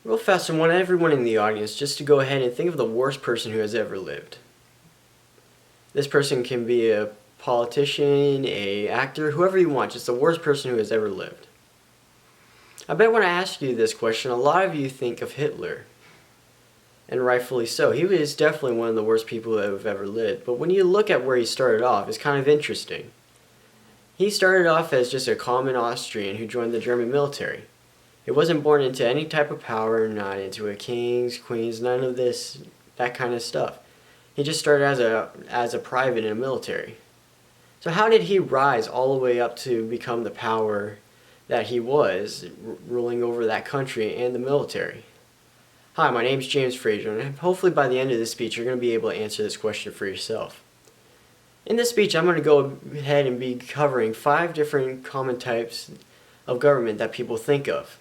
Real fast, I want everyone in the audience just to go ahead and think of the worst person who has ever lived. This person can be a politician, a actor, whoever you want, just the worst person who has ever lived. I bet when I ask you this question, a lot of you think of Hitler. And rightfully so. He was definitely one of the worst people that have ever lived. But when you look at where he started off, it's kind of interesting. He started off as just a common Austrian who joined the German military. He wasn't born into any type of power, not into a kings, queens, none of that kind of stuff. He just started as a private in the military. So how did he rise all the way up to become the power that he was, ruling over that country and the military? Hi, my name is James Fraser, and hopefully by the end of this speech you're going to be able to answer this question for yourself. In this speech, I'm going to go ahead and be covering 5 different common types of government that people think of.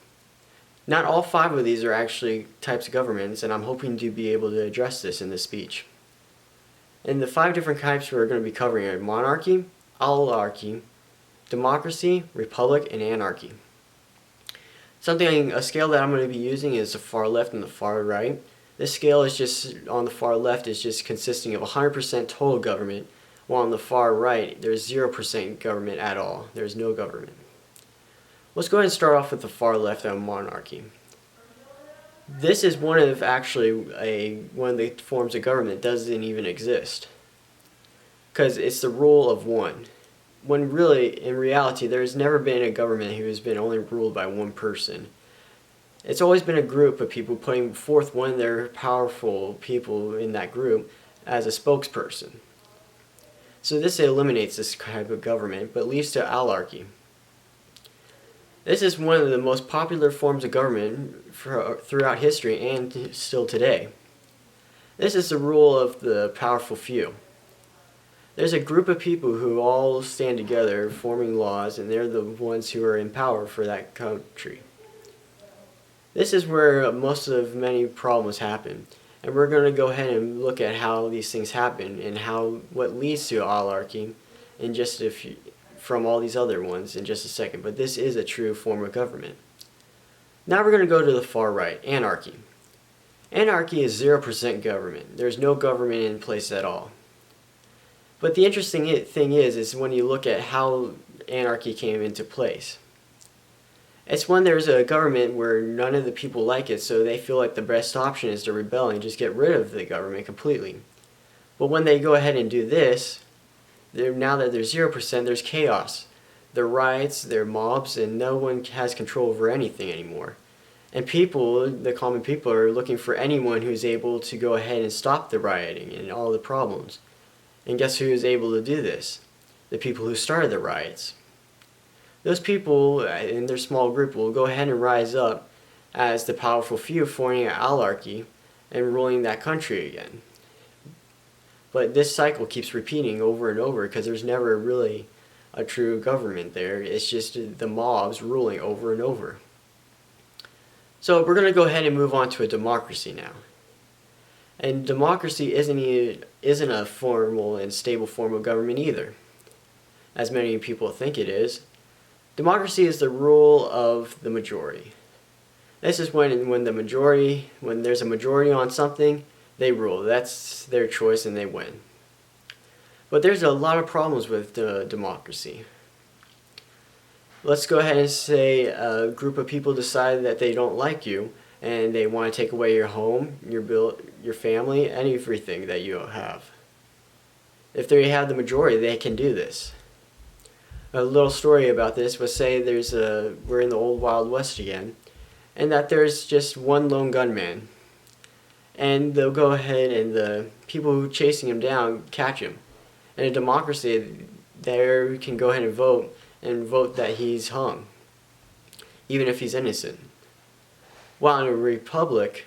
Not all 5 of these are actually types of governments, and I'm hoping to be able to address this in this speech. And the 5 different types we're going to be covering are monarchy, oligarchy, democracy, republic, and anarchy. A scale that I'm going to be using is the far left and the far right. This scale is just, on the far left, is just consisting of 100% total government, while on the far right, there's 0% government at all. There's no government. Let's go ahead and start off with the far left on monarchy. This is one of the forms of government that doesn't even exist, because it's the rule of one. When really, in reality, there's never been a government who has been only ruled by one person. It's always been a group of people putting forth one of their powerful people in that group as a spokesperson. So this eliminates this type of government, but leads to oligarchy. This is one of the most popular forms of government throughout history and still today. This is the rule of the powerful few. There's a group of people who all stand together forming laws, and they're the ones who are in power for that country. This is where many problems happen. And we're going to go ahead and look at how these things happen and what leads to oligarchy from all these other ones in just a second. But this is a true form of government. Now we're going to go to the far right, anarchy. Anarchy is 0% government. There's no government in place at all. But the interesting thing is when you look at how anarchy came into place. It's when there's a government where none of the people like it, so they feel like the best option is to rebel and just get rid of the government completely. But when they go ahead and do this, now that there's 0%, there's chaos. There are riots, there are mobs, and no one has control over anything anymore. And the common people, are looking for anyone who's able to go ahead and stop the rioting and all the problems. And guess who is able to do this? The people who started the riots. Those people in their small group will go ahead and rise up as the powerful few, forming an oligarchy and ruling that country again. But this cycle keeps repeating over and over because there's never really a true government there. It's just the mobs ruling over and over. So we're going to go ahead and move on to a democracy now. And democracy isn't a formal and stable form of government either, as many people think it is. Democracy is the rule of the majority. This is when there's a majority on something, they rule. That's their choice and they win. But there's a lot of problems with democracy. Let's go ahead and say a group of people decide that they don't like you and they want to take away your home, your family, everything that you have. If they have the majority, they can do this. A little story about this was, say we're in the old Wild West again, and that there's just one lone gunman. And they'll go ahead and the people who are chasing him down catch him. In a democracy, they can go ahead and vote that he's hung, even if he's innocent. While in a republic,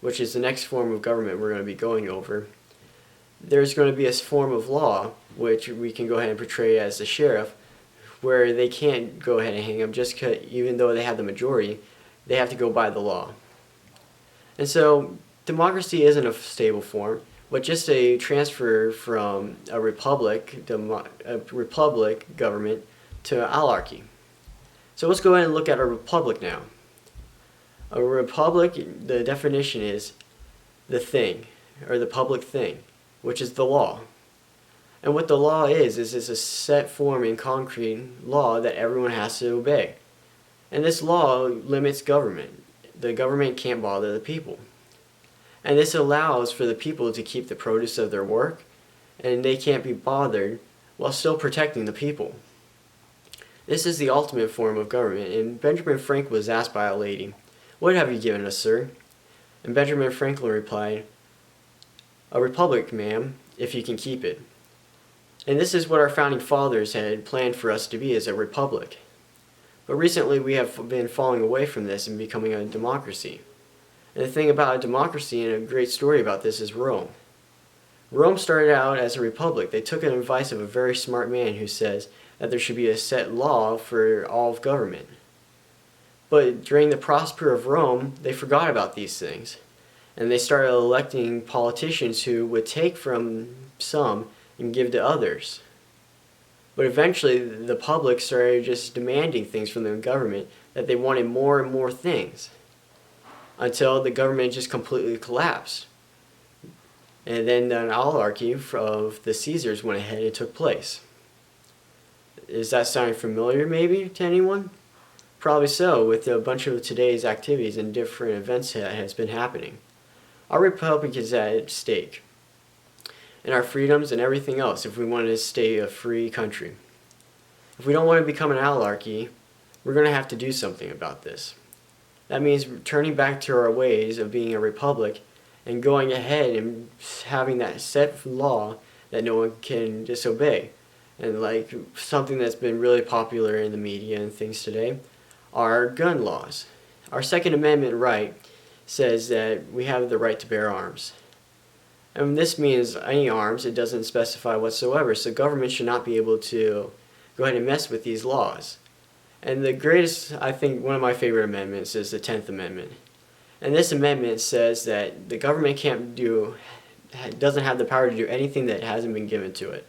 which is the next form of government we're going to be going over, there's going to be a form of law, which we can go ahead and portray as the sheriff, where they can't go ahead and hang him even though they have the majority, they have to go by the law. And so democracy isn't a stable form, but just a transfer from a republic government to oligarchy. So let's go ahead and look at a republic now. A republic, the definition is the thing, or the public thing, which is the law. And what the law is it's a set form in concrete law that everyone has to obey. And this law limits government. The government can't bother the people. And this allows for the people to keep the produce of their work, and they can't be bothered while still protecting the people. This is the ultimate form of government, and Benjamin Franklin was asked by a lady, "What have you given us, sir?" And Benjamin Franklin replied, "A republic, ma'am, if you can keep it." And this is what our founding fathers had planned for us to be, as a republic. But recently we have been falling away from this and becoming a democracy. And the thing about a democracy, and a great story about this, is Rome. Rome started out as a republic. They took an advice of a very smart man who says that there should be a set law for all of government. But during the prosper of Rome, they forgot about these things. And they started electing politicians who would take from some and give to others. But eventually the public started just demanding things from the government, that they wanted more and more things, until the government just completely collapsed. And then an oligarchy of the Caesars went ahead and took place. Is that sounding familiar maybe to anyone? Probably so, with a bunch of today's activities and different events that has been happening. Our republic is at stake, and our freedoms and everything else, if we want to stay a free country. If we don't want to become an oligarchy, we're going to have to do something about this. That means turning back to our ways of being a republic and going ahead and having that set law that no one can disobey. And like something that's been really popular in the media and things today are gun laws. Our Second Amendment right says that we have the right to bear arms. And this means any arms. It doesn't specify whatsoever. So government should not be able to go ahead and mess with these laws. And the greatest, I think, one of my favorite amendments is the 10th Amendment. And this amendment says that the government doesn't have the power to do anything that hasn't been given to it.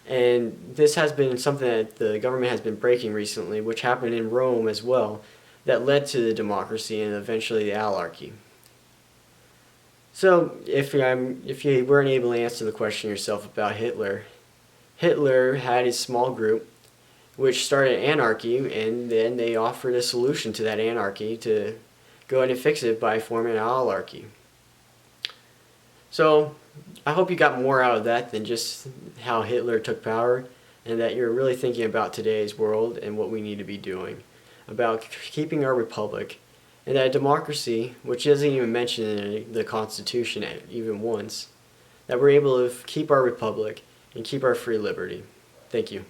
And this has been something that the government has been breaking recently, which happened in Rome as well, that led to the democracy and eventually the oligarchy. So, if you weren't able to answer the question yourself about Hitler, Hitler had his small group, which started anarchy, and then they offered a solution to that anarchy to go ahead and fix it by forming an oligarchy. So, I hope you got more out of that than just how Hitler took power, and that you're really thinking about today's world and what we need to be doing about keeping our republic, and that democracy, which isn't even mentioned in the Constitution even once, that we're able to keep our republic and keep our free liberty. Thank you.